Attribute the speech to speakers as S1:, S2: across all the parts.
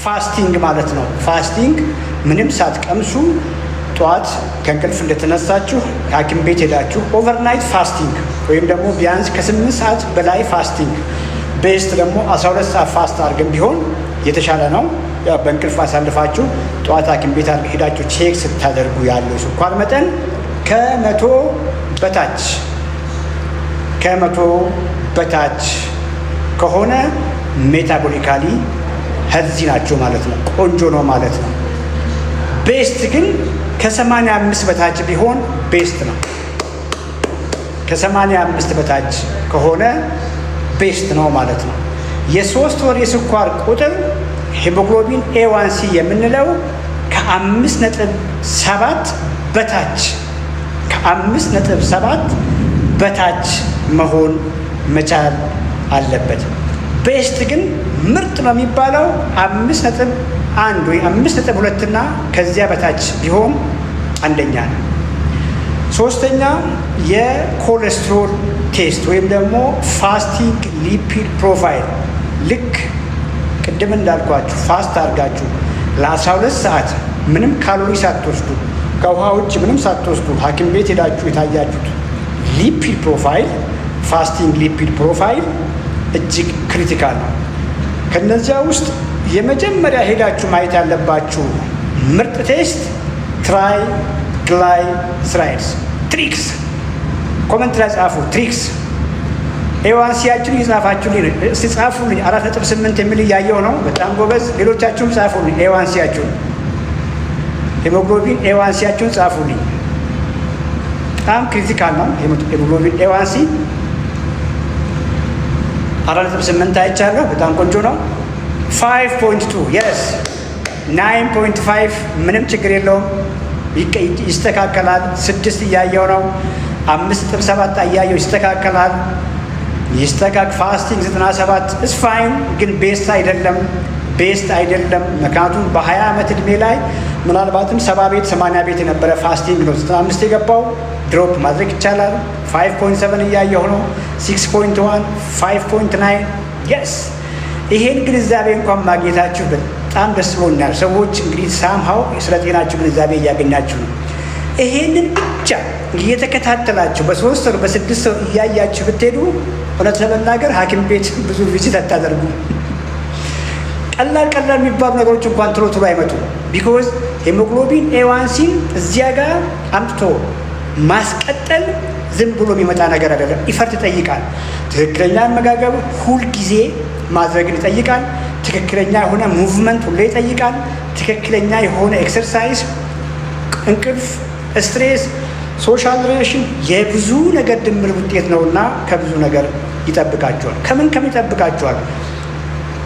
S1: ፋስቲንግ ማለት ነው። ፋስቲንግ ምንም ሳትቀምሱ ጠዋት ከእንቅልፍ እንደተነሳችሁ ሐኪም ቤት ሄዳችሁ ኦቨርናይት ፋስቲንግ ወይም ደግሞ ቢያንስ ከ8 ሰዓት በላይ ፋስቲንግ፣ ቤስት ደግሞ 12 ሰዓት ፋስት አድርገን ቢሆን የተሻለ ነው። ያው በእንቅልፍ አሳልፋችሁ ጠዋት ሐኪም ቤት ሄዳችሁ ቼክ ስታደርጉ ያለው ስኳር መጠን ከ100 በታች ከሆነ ሜታቦሊካሊ ሄልዚ ናቸው ማለት ነው፣ ቆንጆ ነው ማለት ነው። ቤስት ግን ከ85 በታች ቢሆን ቤስት ነው። ከ85 በታች ከሆነ ቤስት ነው ማለት ነው። የ3 ወር የስኳር ቁጥር ሄሞግሎቢን A1C የምንለው ከ5.7 በታች መሆን መቻል አለበት። ቤስት ግን ምርጥ ነው የሚባለው 5.1 ወይ 5.2 እና ከዚያ በታች ቢሆን አንደኛ ነው። ሶስተኛ የኮሌስትሮል ቴስት ወይም ደግሞ ፋስቲንግ ሊፒድ ፕሮፋይል። ልክ ቅድም እንዳልኳችሁ ፋስት አድርጋችሁ ለ12 ሰዓት ምንም ካሎሪ ሳትወስዱ ከውሃ ውጭ ምንም ሳትወስዱ ሐኪም ቤት ሄዳችሁ የታያችሁት ሊፒድ ፕሮፋይል ፋስቲንግ ሊፒድ ፕሮፋይል እጅግ ክሪቲካል ነው። ከነዚያ ውስጥ የመጀመሪያ ሄዳችሁ ማየት ያለባችሁ ምርጥ ቴስት ትራይግላይሰራይድስ ትሪክስ። ኮመንት ላይ ጻፉ ትሪክስ። A1Cያችሁን እየጻፋችሁልኝ ሲጻፉልኝ 4.8 የሚል እያየሁ ነው። በጣም ጎበዝ። ሌሎቻችሁም ጻፉልኝ A1Cያችሁን፣ ሄሞግሎቢን A1Cያችሁን ጻፉልኝ። በጣም ክሪቲካል ነው ሄሞግሎቢን A1C 4.8 አይቻለሁ። በጣም ቆንጆ ነው። 5.2 የስ 9.5 ምንም ችግር የለውም፣ ይስተካከላል። 6 እያየው ነው። 5.7 እያየው ይስተካከላል። ፋስቲንግ 97 እስፋይን ግን ቤስት አይደለም። ምክንያቱም በ20 ዓመት ዕድሜ ላይ ምናልባትም 70 ቤት 80 ቤት የነበረ ፋስቲንግ ነው 95 የገባው። ድሮፕ ማድረግ ይቻላል። 5.7 እያየሁ ነው። 6.1 5.9 የስ ይሄን ግንዛቤ እንኳን ማግኘታችሁ በጣም ደስ ብሎኛል። ሰዎች እንግዲህ ሳምሃው ስለ ጤናችሁ ግንዛቤ እያገኛችሁ ነው። ይሄንን ብቻ እየተከታተላችሁ በ3 ወር በ6 ወር እያያችሁ ብትሄዱ እውነት ለመናገር ሐኪም ቤት ብዙ ቪዚት አታደርጉ። ቀላል የሚባሉ ነገሮች እንኳን ቶሎ አይመጡም። ቢኮዝ ሄሞግሎቢን A1C እዚያ ጋር አምጥቶ ማስቀጠል ዝም ብሎ የሚመጣ ነገር አይደለም። ኢፈርት ይጠይቃል። ትክክለኛ አመጋገብ ሁልጊዜ ማድረግን ይጠይቃል። ትክክለኛ የሆነ ሙቭመንት ሁሌ ይጠይቃል። ትክክለኛ የሆነ ኤክሰርሳይዝ፣ እንቅልፍ፣ ስትሬስ፣ ሶሻል ሪሌሽን የብዙ ነገር ድምር ውጤት ነውና ከብዙ ነገር ይጠብቃቸዋል። ከምን ይጠብቃቸዋል?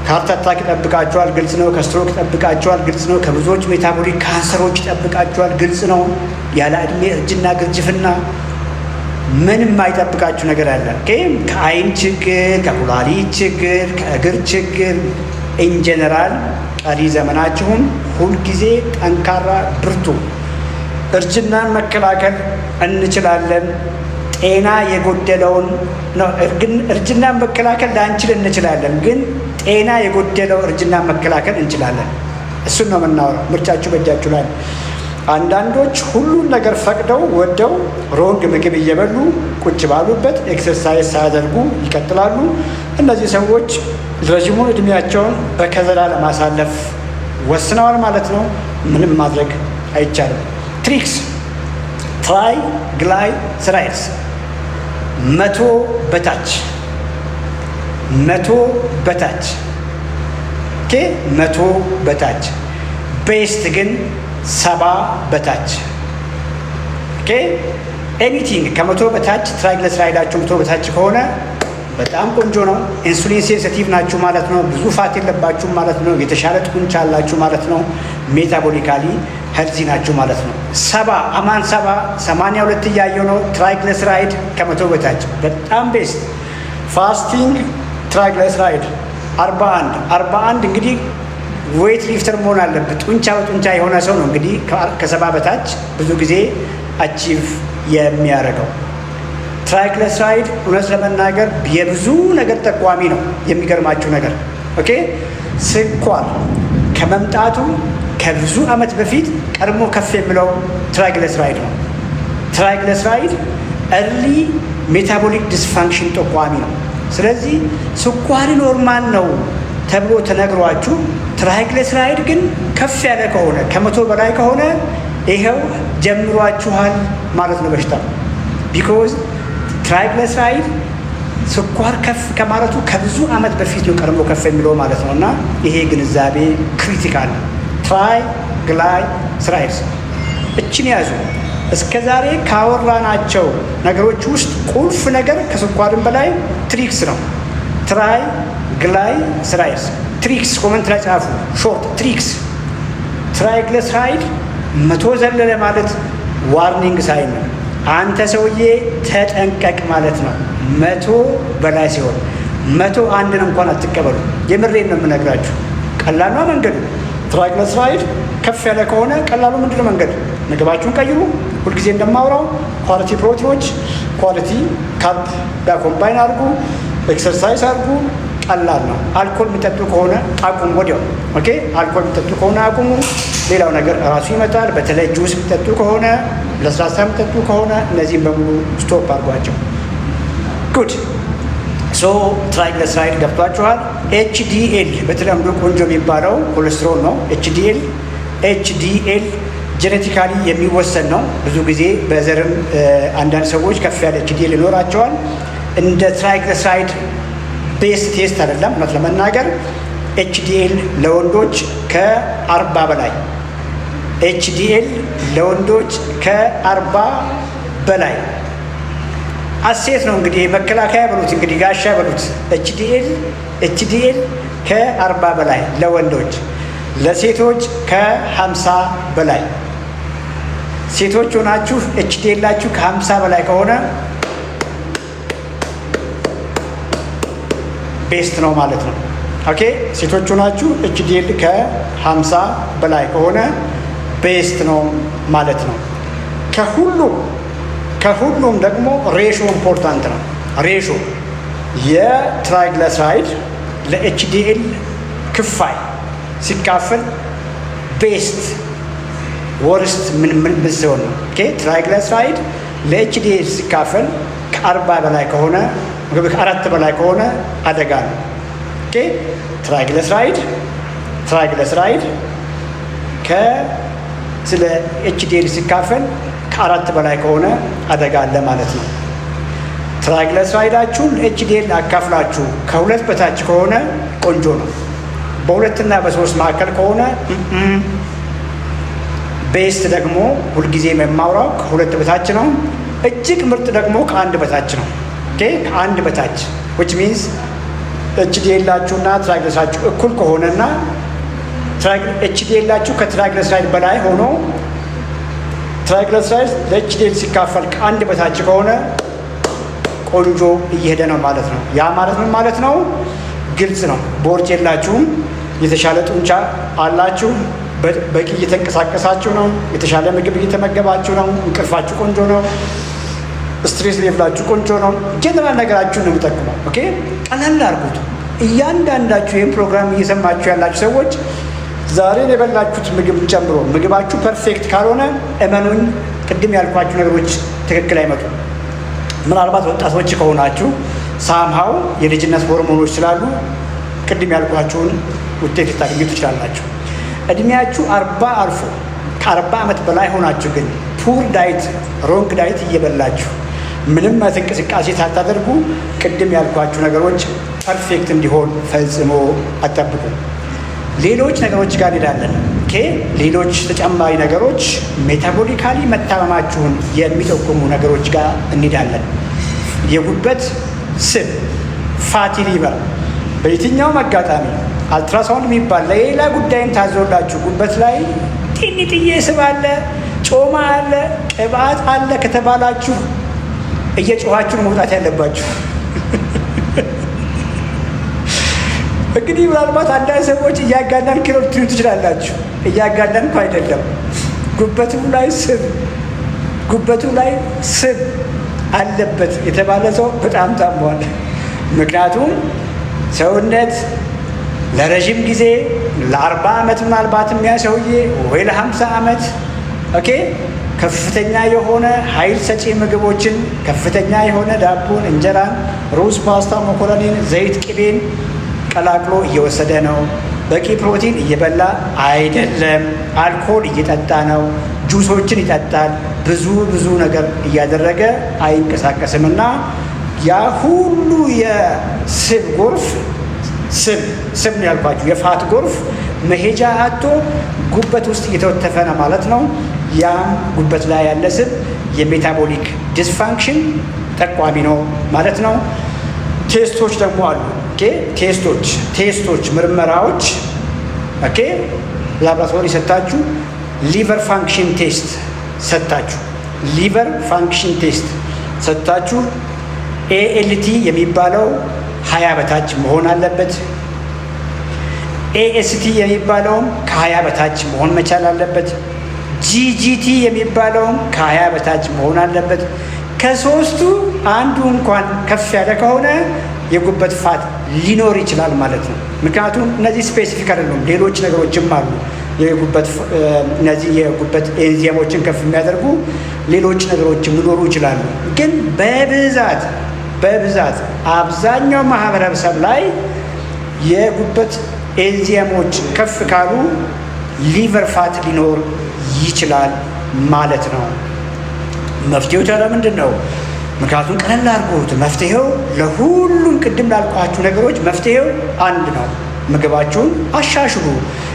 S1: ከሃርት አታክ ይጠብቃቸዋል፣ ግልጽ ነው። ከስትሮክ ይጠብቃቸዋል፣ ግልጽ ነው። ከብዙዎች ሜታቦሊክ ካንሰሮች ይጠብቃቸዋል፣ ግልጽ ነው። ያለ ዕድሜ እርጅና፣ ግርጅፍና ምንም አይጠብቃችሁ ነገር አለ። ከአይን ችግር፣ ከኩላሊት ችግር፣ ከእግር ችግር ኢንጀነራል ቀሪ ዘመናችሁን ሁልጊዜ ጠንካራ ብርቱ። እርጅናን መከላከል እንችላለን። ጤና የጎደለውን ነው። እርጅናን መከላከል ላንችል እንችላለን፣ ግን ጤና የጎደለው እርጅናን መከላከል እንችላለን። እሱን ነው የምናወራው። ምርጫችሁ በእጃችሁ ላይ። አንዳንዶች ሁሉን ነገር ፈቅደው ወደው ሮንግ ምግብ እየበሉ ቁጭ ባሉበት ኤክሰርሳይዝ ሳያደርጉ ይቀጥላሉ። እነዚህ ሰዎች ረዥሙን እድሜያቸውን በከዘራ ለማሳለፍ ወስነዋል ማለት ነው። ምንም ማድረግ አይቻልም። ትሪክስ ትራይግላይሰራይድስ 100 በታች ቤስት ግን 70 በታች። ኤኒቲንግ ከ100 በታች ትራይግላይሰራይዳችሁ 100 በታች ከሆነ በጣም ቆንጆ ነው። ኢንሱሊን ሴንሲቲቭ ናችሁ ማለት ነው። ብዙ ፋት የለባችሁም ማለት ነው። የተሻለ ጡንቻ አላችሁ ማለት ነው። ሜታቦሊካሊ ሄልዚ ናችሁ ማለት ነው። 82 እያየው ነው። ትራይግላይሰራይድ ከ100 በታች በጣም ቤስት። ፋስቲንግ ትራይግላይሰራይድ 41 እንግዲህ ዌይት ሊፍተር መሆን አለበት። ጡንቻ በጡንቻ የሆነ ሰው ነው እንግዲህ ከ70 በታች ብዙ ጊዜ አቺቭ የሚያደርገው። ትራይግላይሰራይድ እውነት ለመናገር የብዙ ነገር ጠቋሚ ነው። የሚገርማችሁ ነገር ስኳር ከመምጣቱ ከብዙ ዓመት በፊት ቀድሞ ከፍ የሚለው ትራይግሊሰራይድ ነው። ትራይግሊሰራይድ እርሊ ሜታቦሊክ ዲስፋንክሽን ጠቋሚ ነው። ስለዚህ ስኳር ኖርማል ነው ተብሎ ተነግሯችሁ ትራይግሊሰራይድ ግን ከፍ ያለ ከሆነ ከ100 በላይ ከሆነ ይሄው ጀምሯችኋል ማለት ነው በሽታው። ቢኮዝ ትራይግሊሰራይድ ስኳር ከፍ ከማለቱ ከብዙ ዓመት በፊት ነው ቀድሞ ከፍ የሚለው ማለት ነው። እና ይሄ ግንዛቤ ክሪቲካል ነው። ትራይግሊሰራይድስ እችን ያዙ። እስከ ዛሬ ካወራናቸው ነገሮች ውስጥ ቁልፍ ነገር ከስኳርም በላይ ትሪክስ ነው። ትራይግሊሰራይድስ ትሪክስ ኮመንት ላይ ጻፉ። ሾርት ትሪክስ። ትራይግሊሰራይድ 100 ዘለለ ማለት ዋርኒንግ ሳይን ነው። አንተ ሰውዬ ተጠንቀቅ ማለት ነው። 100 በላይ ሲሆን 101ን እንኳን አትቀበሉ። የምሬን ነው የምነግራችሁ። ቀላሉ መንገዱ ትራይግሊሰራይድ ከፍ ያለ ከሆነ ቀላሉ ምንድነው መንገድ? ምግባችሁን ቀይሩ። ሁልጊዜ እንደማውራው ኳሊቲ ፕሮቲኖች፣ ኳሊቲ ካርብ ጋር ኮምባይን አድርጉ፣ ኤክሰርሳይዝ አድርጉ። ቀላል ነው። አልኮል የሚጠጡ ከሆነ አቁሙ ወዲያው። ኦኬ፣ አልኮል የሚጠጡ ከሆነ አቁሙ። ሌላው ነገር ራሱ ይመጣል። በተለይ ጁስ የሚጠጡ ከሆነ፣ ለስላሳ የሚጠጡ ከሆነ እነዚህም በሙሉ ስቶፕ አድርጓቸው። ጉድ ሶ ትራይግሊሰራይድ ገብቷችኋል። ኤችዲኤል በተለምዶ ቆንጆ የሚባለው ኮሌስትሮል ነው። ኤችዲኤል ጄኔቲካሊ የሚወሰን ነው። ብዙ ጊዜ በዘርም አንዳንድ ሰዎች ከፍ ያለ ኤችዲኤል ይኖራቸዋል። እንደ ትራይግሊሰራይድ ቤስ ቴስት አይደለም። እውነት ለመናገር ኤችዲኤል ለወንዶች ከ40 በላይ ኤችዲኤል ለወንዶች ከ40 በላይ አሴት ነው። እንግዲህ መከላከያ በሉት፣ እንግዲህ ጋሻ በሉት። ኤችዲኤል ከ40 በላይ ለወንዶች፣ ለሴቶች ከ50 በላይ። ሴቶች ሆናችሁ ኤችዲኤላችሁ ከ50 በላይ ከሆነ ቤስት ነው ማለት ነው። ኦኬ፣ ሴቶች ሆናችሁ ኤችዲኤል ከ50 በላይ ከሆነ ቤስት ነው ማለት ነው። ከሁሉም ደግሞ ሬሾ ኢምፖርታንት ነው። ሬሾ የትራይግሊሰራይድ ለኤችዲኤል ክፋይ ሲካፈል ቤስት ወርስት ምን ሲሆን ነው? ኦኬ፣ ትራይግሊሰራይድ ለኤችዲኤል ሲካፈል ከ40 በላይ ከሆነ ከ4 በላይ ከሆነ አደጋ ነው። ኦኬ፣ ትራይግሊሰራይድ ስለ ኤችዲኤል ሲካፈል ከ4 በላይ ከሆነ አደጋ አለ ማለት ነው። ትራይግሊሰራይዳችሁን ኤችዲኤል አካፍላችሁ ከ2 በታች ከሆነ ቆንጆ ነው። በ2 እና በ3 መካከል ከሆነ ቤስት ደግሞ ሁልጊዜ የማውራው ከ2 በታች ነው። እጅግ ምርጥ ደግሞ ከ1 በታች ነው። ኦኬ፣ ከ1 በታች which means ኤችዲኤላችሁና ትራይግሊሰራይዳችሁ እኩል ከሆነና ኤችዲኤላችሁ ከትራይግሊሰራይድ በላይ ሆኖ ትራይግሊሰራይድ ለኤችዲኤል ሲካፈል ከ1 በታች ከሆነ ቆንጆ እየሄደ ነው ማለት ነው። ያ ማለት ምን ማለት ነው? ግልጽ ነው። ቦርጭ የላችሁም፣ የተሻለ ጡንቻ አላችሁ፣ በቂ እየተንቀሳቀሳችሁ ነው፣ የተሻለ ምግብ እየተመገባችሁ ነው፣ እንቅልፋችሁ ቆንጆ ነው፣ ስትሬስ ሌቭላችሁ ቆንጆ ነው። ጀነራል ነገራችሁን ነው የምጠቅመው። ኦኬ፣ ቀለል አድርጉት። እያንዳንዳችሁ ይህን ፕሮግራም እየሰማችሁ ያላችሁ ሰዎች ዛሬን የበላችሁት ምግብ ጨምሮ ምግባችሁ ፐርፌክት ካልሆነ እመኑኝ፣ ቅድም ያልኳችሁ ነገሮች ትክክል አይመጡም። ምናልባት ወጣቶች ከሆናችሁ ሳምሃው የልጅነት ሆርሞኖች ስላሉ ቅድም ያልኳችሁን ውጤት ልታገኙ ትችላላችሁ። እድሜያችሁ 40 አልፎ ከ40 ዓመት በላይ ሆናችሁ ግን ፑር ዳይት ሮንግ ዳይት እየበላችሁ ምንም እንቅስቃሴ ሳታደርጉ ቅድም ያልኳችሁ ነገሮች ፐርፌክት እንዲሆን ፈጽሞ አጠብቁ። ሌሎች ነገሮች ጋር እንሄዳለን። ሌሎች ተጨማሪ ነገሮች ሜታቦሊካሊ መታመማችሁን የሚጠቁሙ ነገሮች ጋር እንሄዳለን። የጉበት ስብ ፋቲ ሊቨር፣ በየትኛውም አጋጣሚ አልትራሳውንድ የሚባል ለሌላ ጉዳይም ታዞላችሁ ጉበት ላይ ጢኒጥዬ ስብ አለ፣ ጮማ አለ፣ ቅባት አለ ከተባላችሁ እየጮኋችሁ መውጣት ያለባችሁ። እንግዲህ ምናልባት አንዳንድ ሰዎች እያጋናን ኪሎ ልትሉ ትችላላችሁ። እያጋናን አይደለም። ጉበቱ ላይ ስብ አለበት የተባለ ሰው በጣም ታሟል። ምክንያቱም ሰውነት ለረዥም ጊዜ ለ40 ዓመት ምናልባትም ያ ሰውዬ ወይ ለ50 ዓመት ኦኬ ከፍተኛ የሆነ ኃይል ሰጪ ምግቦችን ከፍተኛ የሆነ ዳቦን፣ እንጀራን፣ ሩዝ፣ ፓስታ፣ መኮረኒን፣ ዘይት፣ ቅቤን ቀላቅሎ እየወሰደ ነው። በቂ ፕሮቲን እየበላ አይደለም። አልኮል እየጠጣ ነው። ጁሶችን ይጠጣል። ብዙ ነገር እያደረገ አይንቀሳቀስም እና ያ ሁሉ የስብ ጎርፍ ስብ ነው ያልኳችሁ፣ የፋት ጎርፍ መሄጃ አቶ ጉበት ውስጥ እየተወተፈ ነው ማለት ነው። ያም ጉበት ላይ ያለ ስብ የሜታቦሊክ ዲስፋንክሽን ጠቋሚ ነው ማለት ነው። ቴስቶች ደግሞ አሉ። ቴስቶች ምርመራዎች ኦኬ ላብራቶሪ ሰጣችሁ፣ ሊቨር ፋንክሽን ቴስት ሰጣችሁ፣ ኤኤልቲ የሚባለው 20 በታች መሆን አለበት። ኤኤስቲ የሚባለውም ከ20 በታች መሆን መቻል አለበት። ጂጂቲ የሚባለውም ከ20 በታች መሆን አለበት። ከሶስቱ አንዱ እንኳን ከፍ ያለ ከሆነ የጉበት ፋት ሊኖር ይችላል ማለት ነው። ምክንያቱም እነዚህ ስፔሲፊክ አይደሉም፣ ሌሎች ነገሮችም አሉ። እነዚህ የጉበት ኤንዚሞችን ከፍ የሚያደርጉ ሌሎች ነገሮችም ሊኖሩ ይችላሉ። ግን በብዛት አብዛኛው ማህበረሰብ ላይ የጉበት ኤንዚሞች ከፍ ካሉ ሊቨር ፋት ሊኖር ይችላል ማለት ነው። መፍትሄው ታዲያ ምንድን ነው? ምክንያቱም ቀለል አድርጎት መፍትሄው ለሁሉም ቅድም ላልኳችሁ ነገሮች መፍትሄው አንድ ነው። ምግባችሁን አሻሽሉ።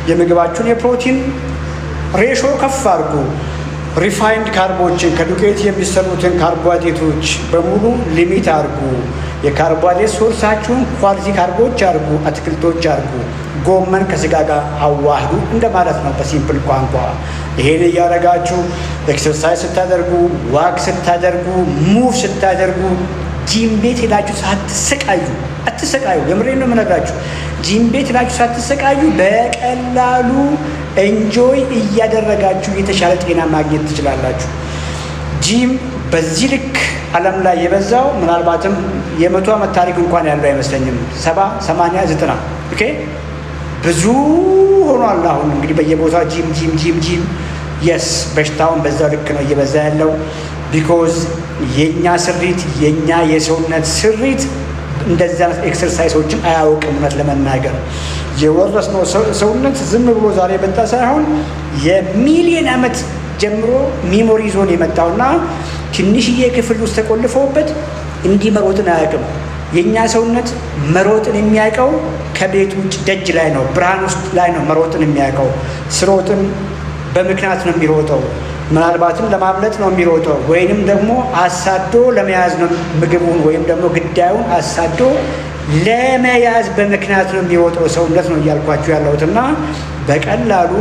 S1: የምግባችሁን የፕሮቲን ሬሾ ከፍ አድርጉ። ሪፋይንድ ካርቦችን ከዱቄት የሚሰሩትን ካርቦሃይድሬቶች በሙሉ ሊሚት አድርጉ። የካርቦሃይድሬት ሶርሳችሁን ኳሊቲ ካርቦች አድርጉ፣ አትክልቶች አድርጉ። ጎመን ከስጋ ጋር አዋህዱ እንደማለት ነው በሲምፕል ቋንቋ። ይሄን እያደረጋችሁ ኤክሰርሳይዝ ስታደርጉ፣ ዋክ ስታደርጉ፣ ሙቭ ስታደርጉ፣ ጂም ቤት ሄዳችሁ አትሰቃዩ። የምሬን ነው የምነግራችሁ። ጂም ቤት ሄዳችሁ ሳትሰቃዩ በቀላሉ ኤንጆይ እያደረጋችሁ የተሻለ ጤና ማግኘት ትችላላችሁ። ጂም በዚህ ልክ ዓለም ላይ የበዛው ምናልባትም የ100 ዓመት ታሪክ እንኳን ያለው አይመስለኝም። 70፣ 80፣ 90 ኦኬ ብዙ ሆኗል። አሁን እንግዲህ በየቦታው ጂም የስ በሽታውን በዛው ልክ ነው እየበዛ ያለው። ቢኮዝ የኛ ስሪት የኛ የሰውነት ስሪት እንደዚህ አይነት ኤክሰርሳይሶችን አያውቅም። እውነት ለመናገር የወረስነው ሰውነት ዝም ብሎ ዛሬ የመጣ ሳይሆን የሚሊዮን ዓመት ጀምሮ ሚሞሪ ዞን የመጣውና ትንሽዬ ክፍል ውስጥ ተቆልፈውበት እንዲህ መሮጥን አያውቅም። የእኛ ሰውነት መሮጥን የሚያውቀው ከቤት ውጭ ደጅ ላይ ነው፣ ብርሃን ውስጥ ላይ ነው መሮጥን የሚያውቀው። ስሮጥን በምክንያት ነው የሚሮጠው። ምናልባትም ለማምለጥ ነው የሚሮጠው፣ ወይንም ደግሞ አሳዶ ለመያዝ ነው ምግቡን፣ ወይም ደግሞ ግዳዩን አሳዶ ለመያዝ በምክንያት ነው የሚሮጠው ሰውነት ነው እያልኳችሁ ያለሁትና በቀላሉ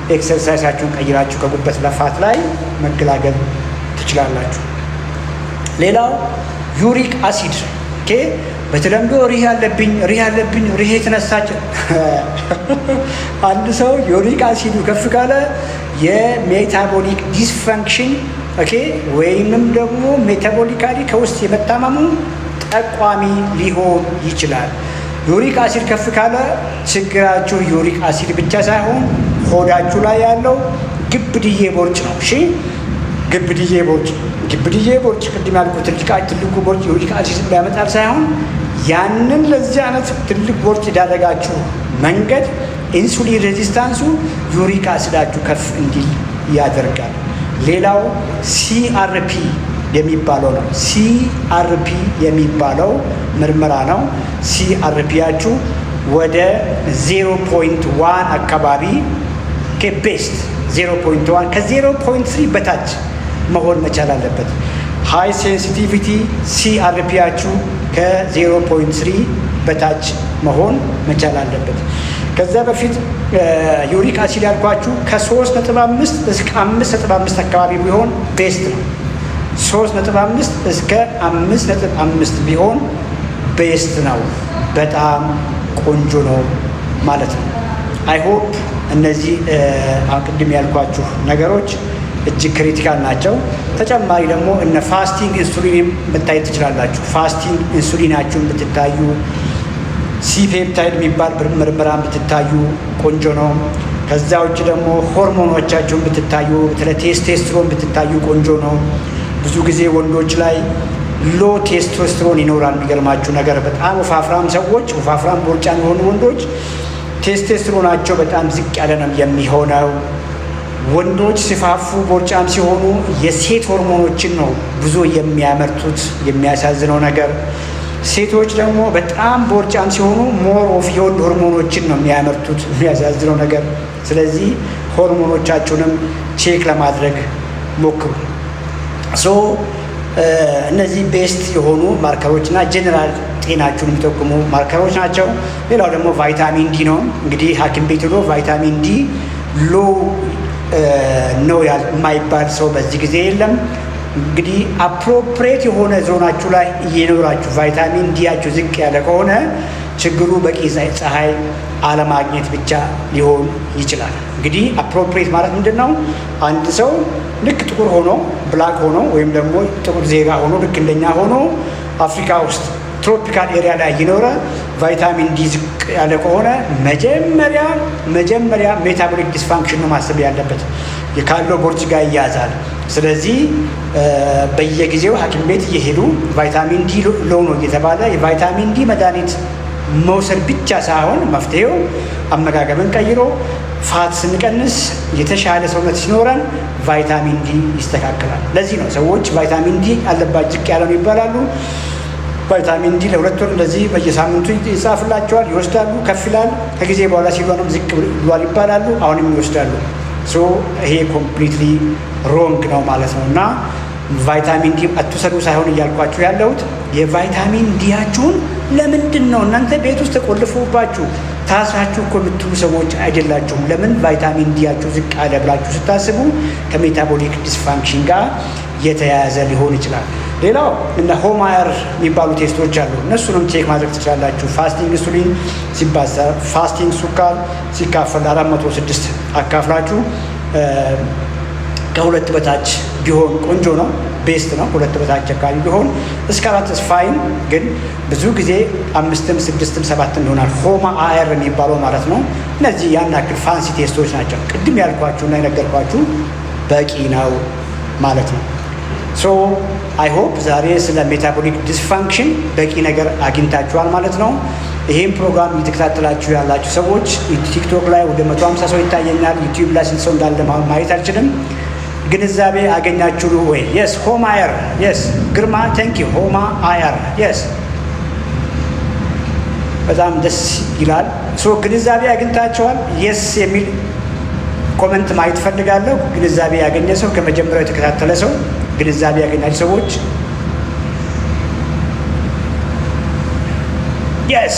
S1: ኤክሰርሳይሳችሁን ቀይራችሁ ከጉበት ለፋት ላይ መገላገል ትችላላችሁ። ሌላው ዩሪክ አሲድ በተለምዶ ሪህ ያለብኝ የተነሳች አንድ ሰው ዩሪክ አሲዱ ከፍ ካለ የሜታቦሊክ ዲስፈንክሽን ወይንም ደግሞ ሜታቦሊካሊ ከውስጥ የመታመሙ ጠቋሚ ሊሆን ይችላል። ዩሪክ አሲድ ከፍ ካለ ችግራችሁ ዩሪክ አሲድ ብቻ ሳይሆን ሆዳችሁ ላይ ያለው ግብድዬ ቦርጭ ነው። ግብድዬ ቦርጭ ቅድም ያልኩት ትልቁ ቦርጭ ዩሪክ አሲድ ሊያመጣል ሳይሆን ያንን ለዚህ አይነት ትልቅ ቦርጭ ያዳረጋችሁ መንገድ ኢንሱሊን ሬዚስታንሱ ዩሪክ አሲዳችሁ ከፍ እንዲል ያደርጋል። ሌላው ሲአርፒ የሚባለው ነው። ሲአርፒ የሚባለው ምርመራ ነው። ሲአርፒያችሁ ወደ 0.1 አካባቢ ቤስት 0.1 ከ0.3 በታች መሆን መቻል አለበት። ሃይ ሴንሲቲቪቲ ሲአርፒያችሁ ከ0.3 በታች መሆን መቻል አለበት። ከዛ በፊት ዩሪክ አሲድ ያልኳችሁ ከ3.5 እስከ 5.5 አካባቢ ቢሆን ቤስት ነው። 3.5 እስከ 5.5 ቢሆን ቤስት ነው። በጣም ቆንጆ ነው ማለት ነው። አይ ሆፕ እነዚህ ቅድም ያልኳችሁ ነገሮች እጅግ ክሪቲካል ናቸው። ተጨማሪ ደግሞ እነ ፋስቲንግ ኢንሱሊን መታየት ትችላላችሁ። ፋስቲንግ ኢንሱሊናችሁን ብትታዩ ሲፔፕታይድ የሚባል ምርመራን ብትታዩ ቆንጆ ነው። ከዛ ውጭ ደግሞ ሆርሞኖቻቸውን ብትታዩ በተለይ ቴስቶስትሮን ብትታዩ ቆንጆ ነው። ብዙ ጊዜ ወንዶች ላይ ሎ ቴስቶስትሮን ይኖራል። የሚገርማችሁ ነገር በጣም ወፋፍራም ሰዎች፣ ወፋፍራም ቦርጫም የሆኑ ወንዶች ቴስቶስትሮናቸው በጣም ዝቅ ያለ ነው የሚሆነው። ወንዶች ሲፋፉ ቦርጫም ሲሆኑ የሴት ሆርሞኖችን ነው ብዙ የሚያመርቱት። የሚያሳዝነው ነገር ሴቶች ደግሞ በጣም ቦርጫም ሲሆኑ ሞር ኦፍ የወንድ ሆርሞኖችን ነው የሚያመርቱት። የሚያሳዝነው ነገር። ስለዚህ ሆርሞኖቻችሁንም ቼክ ለማድረግ ሞክሩ። እነዚህ ቤስት የሆኑ ማርከሮችና ጀነራል ጤናችሁን የሚጠቁሙ ማርከሮች ናቸው። ሌላው ደግሞ ቫይታሚን ዲ ነው። እንግዲህ ሐኪም ቤት ሄዶ ቫይታሚን ዲ ሎ ነው የማይባል ሰው በዚህ ጊዜ የለም። እንግዲህ አፕሮፕሬት የሆነ ዞናችሁ ላይ እየኖራችሁ ቫይታሚን ዲያችሁ ዝቅ ያለ ከሆነ ችግሩ በቂ ፀሐይ አለማግኘት ብቻ ሊሆን ይችላል። እንግዲህ አፕሮፕሬት ማለት ምንድን ነው? አንድ ሰው ልክ ጥቁር ሆኖ ብላክ ሆኖ ወይም ደግሞ ጥቁር ዜጋ ሆኖ ልክ እንደኛ ሆኖ አፍሪካ ውስጥ ትሮፒካል ኤሪያ ላይ እየኖረ ቫይታሚን ዲ ዝቅ ያለ ከሆነ መጀመሪያ ሜታቦሊክ ዲስፋንክሽን ነው ማሰብ ያለበት። ካለው ቦርጭ ጋር ይያዛል። ስለዚህ በየጊዜው ሐኪም ቤት እየሄዱ ቫይታሚን ዲ ሎ ነው እየተባለ የቫይታሚን ዲ መድኃኒት መውሰድ ብቻ ሳይሆን መፍትሄው አመጋገብን ቀይሮ ፋት ስንቀንስ የተሻለ ሰውነት ሲኖረን ቫይታሚን ዲ ይስተካከላል። ለዚህ ነው ሰዎች ቫይታሚን ዲ አለባቸው ዝቅ ያለ ነው ይባላሉ። ቫይታሚን ዲ ለሁለት ወር እንደዚህ በየሳምንቱ ይጻፍላቸዋል፣ ይወስዳሉ። ከፍ ይላል። ከጊዜ በኋላ ሲሆንም ዝቅ ብሏል ይባላሉ። አሁንም ይወስዳሉ። ይሄ ኮምፕሊትሊ ሮንግ ነው ማለት ነው። እና ቫይታሚን ዲ አትውሰዱ ሳይሆን እያልኳችሁ ያለሁት የቫይታሚን ዲያችሁን ለምንድን ነው እናንተ ቤት ውስጥ ተቆልፎባችሁ ታስራችሁ እኮ የምትሉ ሰዎች አይደላችሁም። ለምን ቫይታሚን ዲያችሁ ዝቅ አለ ብላችሁ ስታስቡ ከሜታቦሊክ ዲስፋንክሽን ጋር የተያያዘ ሊሆን ይችላል። ሌላው እነ ሆማየር የሚባሉ ቴስቶች አሉ። እነሱንም ቼክ ማድረግ ትችላላችሁ። ፋስቲንግ ኢንሱሊን ሲባዛ ፋስቲንግ ሱካር ሲካፈል 406 አካፍላችሁ ከሁለት በታች ቢሆን ቆንጆ ነው፣ ቤስት ነው። ሁለት በታች አካባቢ ቢሆን እስከ 4 ፋይን፣ ግን ብዙ ጊዜ 5ም 6ም 7ም ይሆናል። ሆማ አየር የሚባለው ማለት ነው። እነዚህ ያን ያክል ፋንሲ ቴስቶች ናቸው። ቅድም ያልኳችሁና የነገርኳችሁ በቂ ነው ማለት ነው። አይ ሆፕ ዛሬ ስለ ሜታቦሊክ ዲስፋንክሽን በቂ ነገር አግኝታችኋል ማለት ነው። ይሄን ፕሮግራም እየተከታተላችሁ ያላችሁ ሰዎች ቲክቶክ ላይ ወደ 150 ሰው ይታየኛል። ዩቲዩብ ላይ ስንት ሰው እንዳለ ማየት አልችልም። ግንዛቤ አገኛችሁ ወይ? የስ ሆማ አየር የስ ግርማ ቴንክ ዩ ሆማ አየር የስ በጣም ደስ ይላል። ግንዛቤ አግኝታችኋል? የስ የሚል ኮመንት ማየት ፈልጋለሁ። ግንዛቤ ያገኘ ሰው ከመጀመሪያው የተከታተለ ሰው ግንዛቤ ያገኛል ሰዎች የስ